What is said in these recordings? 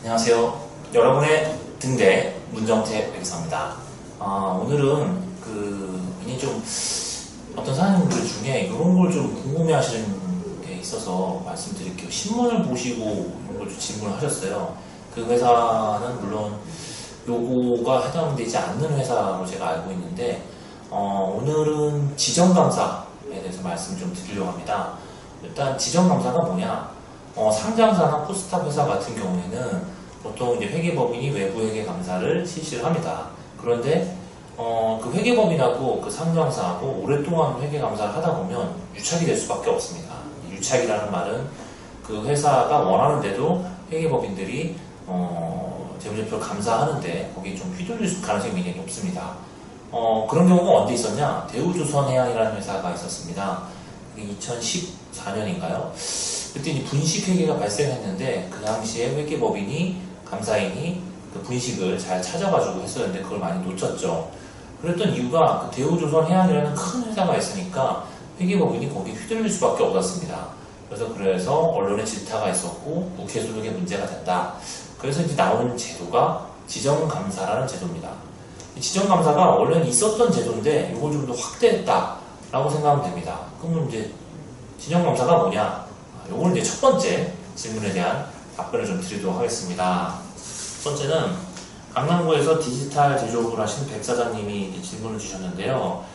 안녕하세요. 여러분의 등대 문정태 백사입니다. 오늘은 굉장히 좀 어떤 사장님들 중에 이런 걸 좀 궁금해 하시는 게 있어서 말씀드릴게요. 신문을 보시고 이런 걸 좀 질문을 하셨어요. 그 회사는 물론 요거가 해당되지 않는 회사로 제가 알고 있는데, 오늘은 지정감사에 대해서 말씀 좀 드리려고 합니다. 일단 지정감사가 뭐냐? 상장사나 코스닥 회사 같은 경우에는 보통 이제 회계법인이 외부 회계감사를 실시를 합니다. 그런데 그 회계법인하고 그 상장사하고 오랫동안 회계감사를 하다 보면 유착이 될 수밖에 없습니다. 유착이라는 말은 그 회사가 원하는데도 회계법인들이 재무제표를 감사하는데 거기에 좀 휘둘릴 가능성이 굉장히 높습니다. 그런 경우가 언제 있었냐? 대우조선해양이라는 회사가 있었습니다. 2014년인가요? 그때 이제 분식회계가 발생했는데 그 당시에 회계법인이 감사인이 그 분식을 잘 찾아가지고 했었는데 그걸 많이 놓쳤죠. 그랬던 이유가 그 대우조선해양이라는 큰 회사가 있으니까 회계법인이 거기에 휘둘릴 수밖에 없었습니다. 그래서 언론에 질타가 있었고 국회소득에 문제가 된다. 그래서 이제 나오는 제도가 지정감사라는 제도입니다. 지정감사가 원래는 있었던 제도인데 이걸 좀 더 확대했다라고 생각하면 됩니다. 그러면 이제 지정감사가 뭐냐? 요걸 이제 첫 번째 질문에 대한 답변을 좀 드리도록 하겠습니다. 첫 번째는 강남구에서 디지털 제조업을 하시는 백 사장님이 질문을 주셨는데요.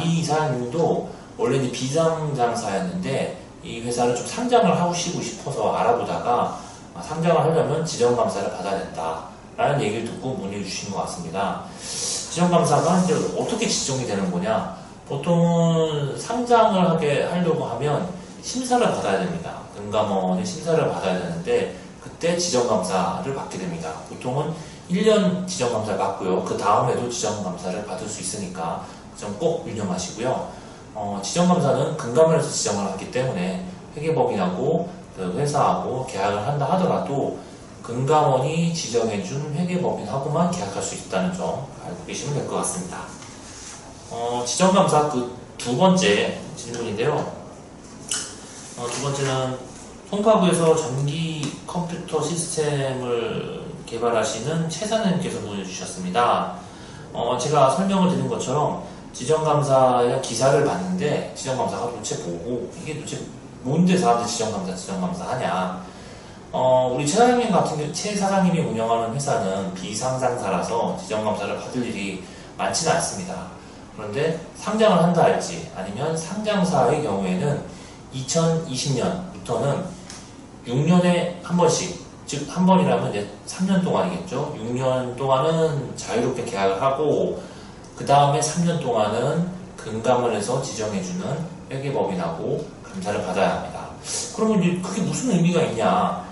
이 사장님도 원래 이제 비상장사였는데 이 회사를 좀 상장을 하시고 싶어서 알아보다가 상장을 하려면 지정감사를 받아야 된다라는 얘기를 듣고 문의해 주신 것 같습니다. 지정감사가 이제 어떻게 지정이 되는 거냐? 보통은 상장을 하려고 하면 심사를 받아야 됩니다. 금감원의 심사를 받아야 되는데 그때 지정감사를 받게 됩니다. 보통은 1년 지정감사를 받고요. 그 다음에도 지정감사를 받을 수 있으니까 그 점 꼭 유념하시고요. 지정감사는 금감원에서 지정을 하기 때문에 회계법인하고 그 회사하고 계약을 한다 하더라도 금감원이 지정해준 회계법인하고만 계약할 수 있다는 점 알고 계시면 될 것 같습니다. 지정감사 그 두 번째 질문인데요. 두 번째는 송파구에서 전기 컴퓨터 시스템을 개발하시는 최 사장님께서 보내주셨습니다. 제가 설명을 드린 것처럼 지정감사의 기사를 봤는데 지정감사가 도대체 뭐고 이게 도대체 뭔데 사람들 지정감사 하냐? 우리 최 사장님이 운영하는 회사는 비상장사라서 지정감사를 받을 일이 많지는 않습니다. 그런데 상장을 한다 할지 아니면 상장사의 경우에는 2020년부터는 6년에 한 번씩, 즉 한 번이라면 이제 3년 동안이겠죠. 6년 동안은 자유롭게 계약을 하고 그 다음에 3년 동안은 금감원에서 지정해주는 회계법인하고 감사를 받아야 합니다. 그러면 이제 그게 무슨 의미가 있냐?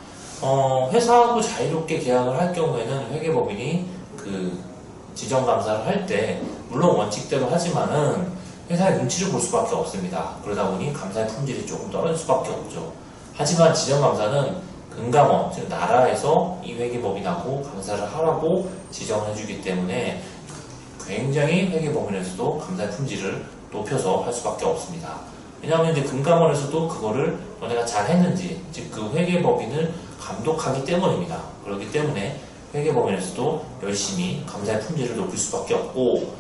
회사하고 자유롭게 계약을 할 경우에는 회계법인이 그 지정감사를 할 때 물론 원칙대로 하지만은 회사의 눈치를 볼 수밖에 없습니다. 그러다 보니 감사의 품질이 조금 떨어질 수밖에 없죠. 하지만 지정감사는 금감원, 즉 나라에서 이 회계법인하고 감사를 하라고 지정을 해주기 때문에 굉장히 회계법인에서도 감사의 품질을 높여서 할 수밖에 없습니다. 왜냐하면 이제 금감원에서도 그거를 너네가 잘 했는지, 즉 그 회계법인을 감독하기 때문입니다. 그렇기 때문에 회계법인에서도 열심히 감사의 품질을 높일 수밖에 없고,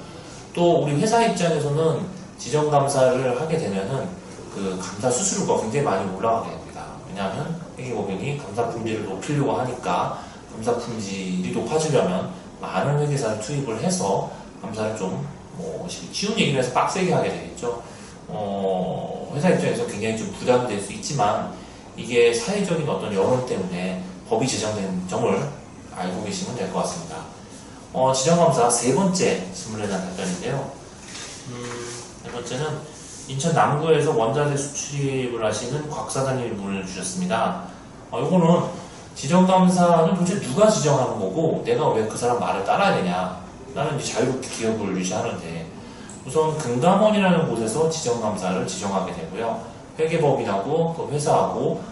또 우리 회사 입장에서는 지정감사를 하게 되면은 그 감사 수수료가 굉장히 많이 올라가게 됩니다. 왜냐하면 회계법인이 감사 품질을 높이려고 하니까 감사 품질이 높아지려면 많은 회계사를 투입을 해서 감사를 좀 쉬운 얘기를 해서 빡세게 하게 되겠죠. 회사 입장에서 굉장히 좀 부담이 될 수 있지만 이게 사회적인 어떤 여론 때문에 법이 제정된 점을 알고 계시면 될 것 같습니다. 지정감사 세 번째 질문에 대한 답변인데요. 네 번째는 인천 남구에서 원자재 수출입을 하시는 곽 사장님이 문의를 주셨습니다. 요거는 지정감사는 도대체 누가 지정하는 거고 내가 왜 그 사람 말을 따라야 되냐? 나는 이제 자유롭게 기업을 유지하는데 우선 금감원이라는 곳에서 지정감사를 지정하게 되고요. 회계법인하고 또 회사하고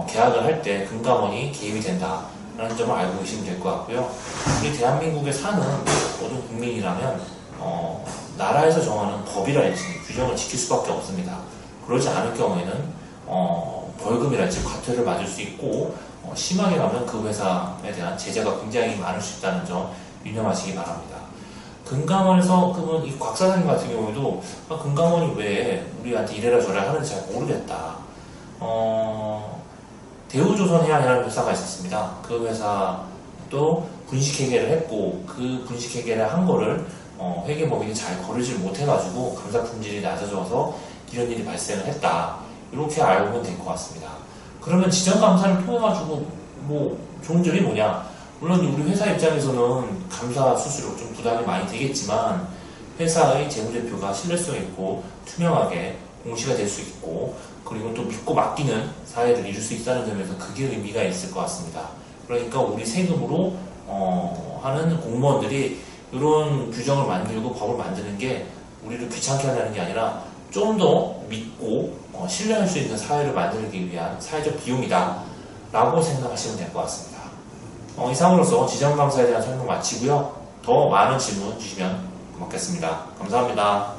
계약을 할 때 금감원이 개입이 된다. 라는 점을 알고 계시면 될 것 같고요. 우리 대한민국에 사는 모든 국민이라면 나라에서 정하는 법이랄지 규정을 지킬 수밖에 없습니다. 그러지 않을 경우에는 벌금이랄지 과태료를 맞을 수 있고 심하게 가면 그 회사에 대한 제재가 굉장히 많을 수 있다는 점 유념하시기 바랍니다. 금감원에서 그러면 이 곽 사장님 같은 경우에도 금감원이 왜 우리한테 이래라 저래라 하는지 잘 모르겠다. 대우조선해양이라는 회사가 있었습니다. 그 회사도 분식회계를 했고 그 분식회계를 한 거를 회계법인이 잘 거르질 못해가지고 감사 품질이 낮아져서 이런 일이 발생을 했다. 이렇게 알면 될 것 같습니다. 그러면 지정감사를 통해가지고 뭐 좋은 점이 뭐냐? 물론 우리 회사 입장에서는 감사 수수료 좀 부담이 많이 되겠지만 회사의 재무제표가 신뢰성 있고 투명하게 공시가 될 수 있고 그리고 또 믿고 맡기는 사회를 이룰 수 있다는 점에서 그게 의미가 있을 것 같습니다. 그러니까 우리 세금으로 하는 공무원들이 이런 규정을 만들고 법을 만드는 게 우리를 귀찮게 하려는 게 아니라 좀 더 믿고 신뢰할 수 있는 사회를 만들기 위한 사회적 비용이다 라고 생각하시면 될 것 같습니다. 이상으로서 지정감사에 대한 설명 마치고요. 더 많은 질문 주시면 고맙겠습니다. 감사합니다.